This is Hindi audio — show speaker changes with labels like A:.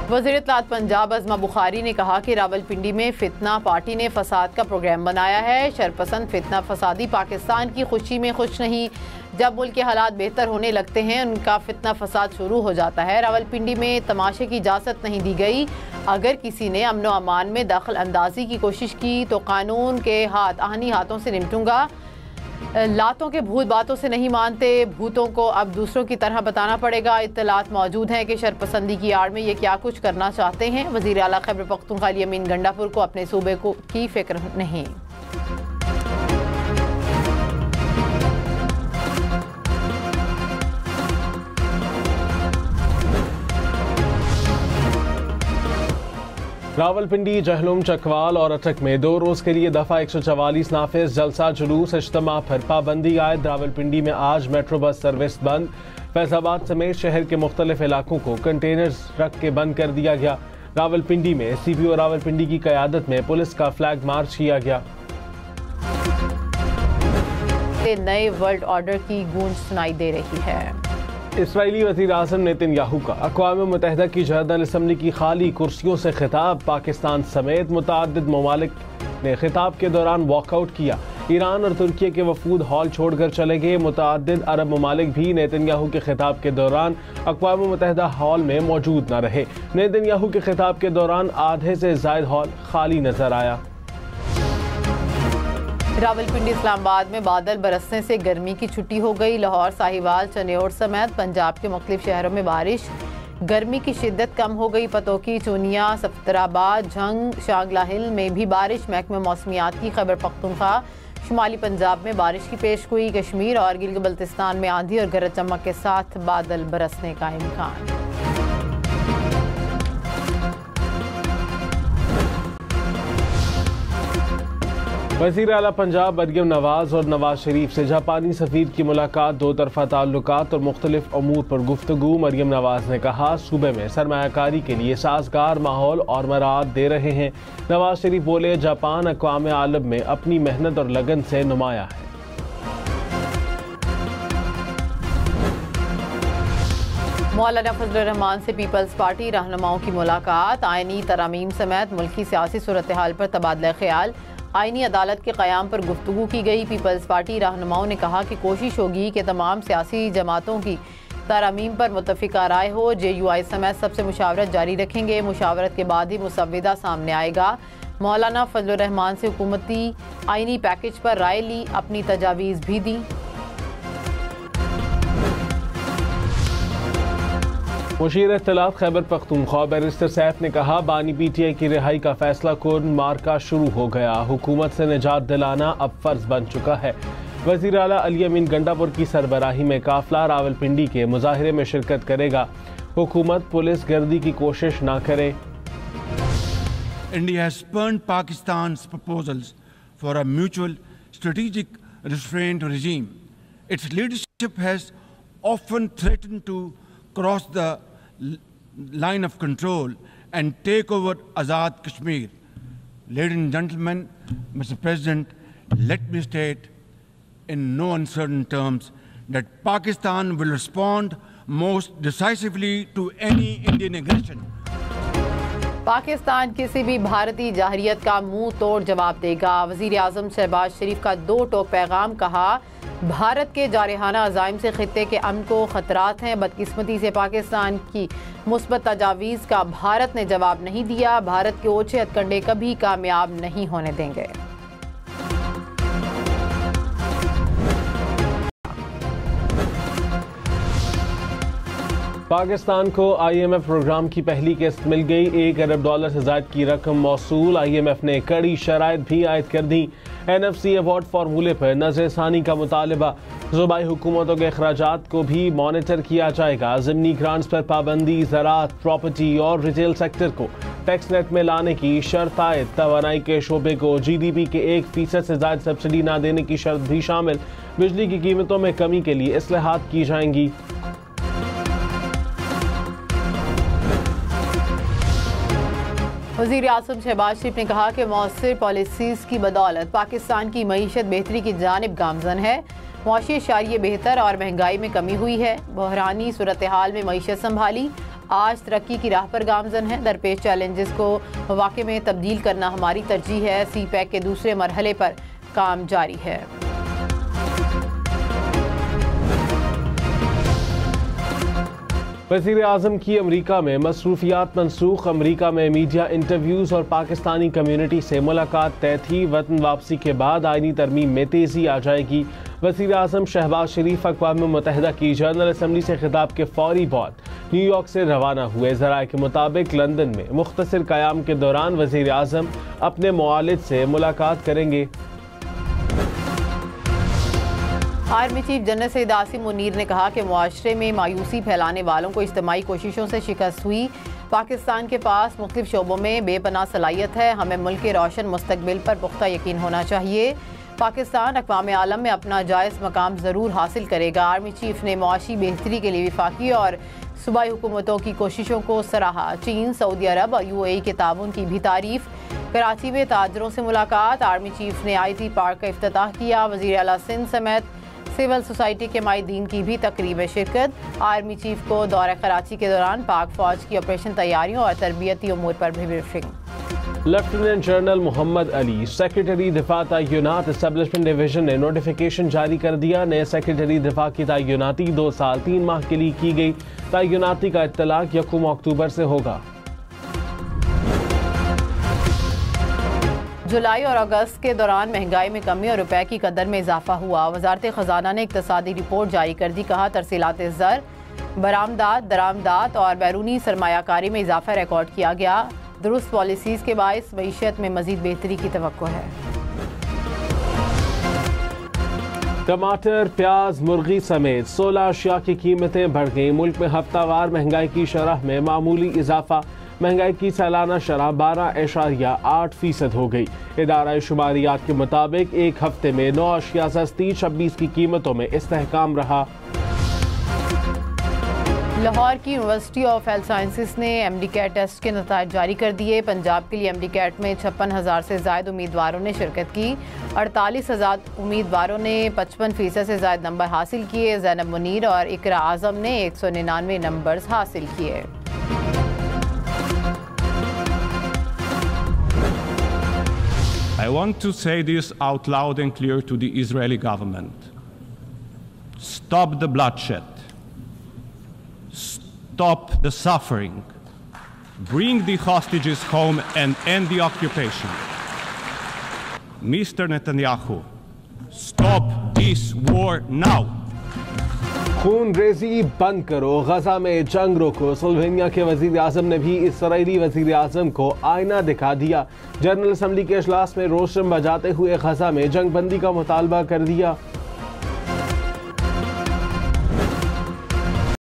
A: वज़ीर इत्तलात पंजाब अज़मा बुखारी ने कहा कि रावलपिंडी में फितना पार्टी ने फसाद का प्रोग्राम बनाया है। शरपसंद फितना फसादी पाकिस्तान की खुशी में खुश नहीं। जब मुल्क के हालात बेहतर होने लगते हैं उनका फितना फसाद शुरू हो जाता है। रावलपिंडी में तमाशे की इजाज़त नहीं दी गई। अगर किसी ने अमन व अमान में दखल अंदाजी की कोशिश की तो कानून के आहनी हाथों से निपटूंगा। लातों के भूत बातों से नहीं मानते, भूतों को अब दूसरों की तरह बताना पड़ेगा। इत्तलात मौजूद हैं कि शरपसंदी की आड़ में ये क्या कुछ करना चाहते हैं। वज़ीर आला खैबर पख्तूनख्वा अली अमीन गंडापुर को अपने सूबे की फिक्र नहीं।
B: रावलपिंडी, जहलुम, चकवाल और अटक में 2 रोज़ के लिए दफ़ा 144 नाफिज जलसा जुलूस इज्तिमा पर पाबंदी आयद। रावलपिंडी में आज मेट्रो बस सर्विस बंद। फैजाबाद समेत शहर के मुख्तलिफ इलाकों को कंटेनर्स रख के बंद कर दिया गया। रावलपिंडी में CPO रावलपिंडी की क़यादत में पुलिस का फ्लैग मार्च किया गया।
A: नए वर्ल्ड ऑर्डर की गूंज सुनाई दे रही है।
B: इसराइली वज़ीर आज़म नेतन्याहू का अक़वाम मुत्तहिदा की जनरल असम्बली की खाली कुर्सियों से खिताब। पाकिस्तान समेत मुतअद्दिद ममालिक ने खिताब के दौरान वॉकआउट किया। ईरान और तुर्की के वफूद हॉल छोड़कर चले गए। मुतअद्दिद अरब ममालिक भी नेतन्याहू के खिताब के दौरान अक़वाम मुत्तहिदा हॉल में मौजूद न रहे। नेतन्याहू के खिताब के दौरान आधे से ज़ायद हॉल खाली नजर आया।
A: रावलपिंडी, इस्लामाबाद में बादल बरसने से गर्मी की छुट्टी हो गई। लाहौर, साहिवाल, चनेौर समेत पंजाब के मुख्तलिफ शहरों में बारिश। गर्मी की शिद्दत कम हो गई। पतोकी, चूनिया, सफतराबाद, झंग, शागला हिल में भी बारिश। महकमे मौसमियात की खैबर पख्तूनख्वा शुमाली पंजाब में बारिश की पेशगोई। कश्मीर और गिलगित बल्तिस्तान में आंधी और गरज चमक के साथ बादल बरसने का इम्कान।
B: वज़ीर आला पंजाब मरियम नवाज और नवाज शरीफ से जापानी सफ़ीर की मुलाकात। 2 तरफ़ा ताल्लुकात और मुख्तलिफ अमूर पर गुफ्तगू। मरियम नवाज ने कहा सूबे में सरमायाकारी के लिए साजगार माहौल और मराद दे रहे हैं। नवाज शरीफ बोले जापान अक़वाम आलम में अपनी मेहनत और लगन से नुमाया है।
A: मौलाना फजलुर रहमान से पीपल्स पार्टी रहनुमाओं की मुलाकात। आइनी तरामीम समेत मुल्की सियासी सूरत हाल पर तबादला ख्याल। आइनी अदालत के क़याम पर गुफ्तगू की गई। पीपल्स पार्टी रहनुमाओं ने कहा कि कोशिश होगी कि तमाम सियासी जमातों की तरामीम पर मुत्तफ़िक़ा राय हो। JUI समेत सबसे मुशावरत जारी रखेंगे। मुशावरत के बाद ही मुसव्विदा सामने आएगा। मौलाना फजलुर रहमान से हुकूमती आइनी पैकेज पर राय ली, अपनी तजावीज़ भी दी।
B: मुशीर इत्तलात खैबर पख्तूनख्वा बैरिस्टर सैफ ने कहा बानी PTI की रिहाई का फैसला कुन मार्का शुरू हो गया। हुकूमत से निजात दिलाना अब फर्ज बन चुका है। वज़ीर आला अली अमीन गंडापुर की सरबराही में काफिला रावलपिंडी के मुजाहिरे में शिरकत करेगा। हुकूमत पुलिस गर्दी की कोशिश ना करे।
C: India has spurned Pakistan's proposals for a mutual strategic restraint regime. Its leadership has often threatened to cross the line of control and take over Azad Kashmir. Ladies and gentlemen, Mr. President, let me state in no uncertain terms that Pakistan will respond most decisively to any Indian aggression.
A: Pakistan किसी भी भारतीय जाहिरियत का मुंह तोड़ जवाब देगा। वज़ीर आज़म शहबाज शरीफ का 2 टोक पैगाम। कहा भारत के जारहाना अज़ाइम से खित्ते के अमन को ख़तरात हैं। बदकिस्मती से पाकिस्तान की मुस्बत तजावीज़ का भारत ने जवाब नहीं दिया। भारत के ओछे हथकंडे कभी कामयाब नहीं होने देंगे।
B: पाकिस्तान को IMF प्रोग्राम की पहली किस्त मिल गई। $1 अरब से ज़ायद की रकम मौसूल। IMF ने कड़ी शराइत भी आयद कर दी। NFC अवार्ड फार्मूले पर नज़रसानी का मुतालबा। सूबाई हुकूमतों के अखराजात को भी मॉनिटर किया जाएगा। ज़िमनी ग्रांट्स पर पाबंदी। ज़राअत, प्रॉपर्टी और रिटेल सेक्टर को टैक्स नेट में लाने की शर्त आयद। तवानाई के शोबे को GDP के 1% से ज़ायद सब्सिडी न देने की शर्त भी शामिल। बिजली की कीमतों में कमी के लिए इस्लाहात की जाएंगी।
A: वज़ीर आज़म शहबाज शरीफ ने कहा कि मौसर पॉलिसीज़ की बदौलत पाकिस्तान की मईशत बेहतरी की जानिब गामज़न है। मुआशी शरिये बेहतर और महंगाई में कमी हुई है। बहरानी सूरत हाल में मईशत संभाली। आज तरक्की की राह पर गामजन है। दरपेश चैलेंजेस को वाक़े में तब्दील करना हमारी तरजीह है। CPEC के दूसरे मरहले पर काम जारी है।
B: वज़ीर आज़म की अमरीका में मसरूफियात मनसूख। अमरीका में मीडिया इंटरव्यूज़ और पाकिस्तानी कम्यूनिटी से मुलाकात तय थी। वतन वापसी के बाद आईनी तरमीम में तेज़ी आ जाएगी। वज़ीर आज़म शहबाज शरीफ अक़वाम मुत्तहिदा की जनरल असम्बली से खिताब के फौरी बाद न्यूयॉर्क से रवाना हुए। ज़राए के मुताबिक लंदन में मुख्तसर क़याम के दौरान वज़ीर आज़म अपने मुआलिद से मुलाकात करेंगे।
A: Army chief general Syed Asim Munir ने कहा कि मुआशरे में मायूसी फैलाने वालों को इज्तिमाई कोशिशों से शिकस्त हुई। पाकिस्तान के पास मुख्तलिफ शोबों में बेपनाह सलाहियत है। हमें मुल्क के रोशन मुस्तकबिल पर पुख्ता यकीन होना चाहिए। पाकिस्तान अक़वाम आलम में अपना जायज़ मकाम ज़रूर हासिल करेगा। आर्मी चीफ ने मुआशी बेहतरी के लिए वफाकी और सूबाई हुकूमतों की कोशिशों को सराहा। चीन, सऊदी अरब और UAE के ताउन की भी तारीफ। कराची में ताजरों से मुलाकात। आर्मी चीफ ने IT पार्क का इफ्तिताह किया। वज़ीर आला सिंध समेत सिविल सोसाइटी के माहिदीन की भी तकरीब में शिरकत। आर्मी चीफ को दौरा कराची के दौरान पाक फौज की ऑपरेशन तैयारियों और तरबियती उमूर पर भी briefing.
B: Lieutenant general Mohammad Ali, secretary दिफा तय्युनात एस्टेब्लिशमेंट डिवीजन ने नोटिफिकेशन जारी कर दिया। नए सेक्रेटरी दिफा की तय्युनाती 2 साल 3 माह के लिए की गई। तय्युनाती का इत्तलाक 1 अक्टूबर से होगा।
A: जुलाई और अगस्त के दौरान महंगाई में कमी और रुपए की कदर में इजाफा हुआ। वजारत खजाना ने इक्तसादी रिपोर्ट जारी कर दी। कहा तरसीलात ज़र, बरामदात, दरामदात और बैरूनी सरमायाकारी में इजाफा रिकॉर्ड किया गया। दुरुस्त पॉलिसीज़ के बायस मईशत में मजीद बेहतरी की तवक्को है।
B: टमाटर, प्याज, मुर्गी समेत 16 अशिया की कीमतें बढ़ गईं। मुल्क में हफ्तावार महंगाई की शरह में मामूली इजाफा। महंगाई की सालाना शरह 12.8% हो गई। इदारा शुमारियात के मुताबिक एक हफ्ते में 9 अशिया सस्ती 26 की कीमतों में इस्तेहकाम रहा।
A: लाहौर की यूनिवर्सिटी ऑफ हेल्थ साइंसेस ने MD-CAT टेस्ट के नताइज जारी कर दिए। पंजाब के लिए MD-CAT में 56,000 से ज़ायद उम्मीदवारों ने शिरकत की। 48,000 उम्मीदवारों ने 55% से ज़ायद नंबर हासिल किए। ज़ैनब मुनीर और इकरा आज़म ने 199 नंबर हासिल किए।
D: I want to say this out loud and clear to the Israeli government. Stop the bloodshed. Stop the suffering. Bring the hostages home and end the occupation. Mr. Netanyahu, stop this war now.
B: खून रेजी बंद करो, गजा में जंग रोको। स्लोवेनिया के वजीर आजम ने भी इसराइली वजीर आजम को आईना दिखा दिया। जनरल असम्बली के इजलास में रोशम बजाते हुए गजा में जंग बंदी का मुतालबा कर दिया।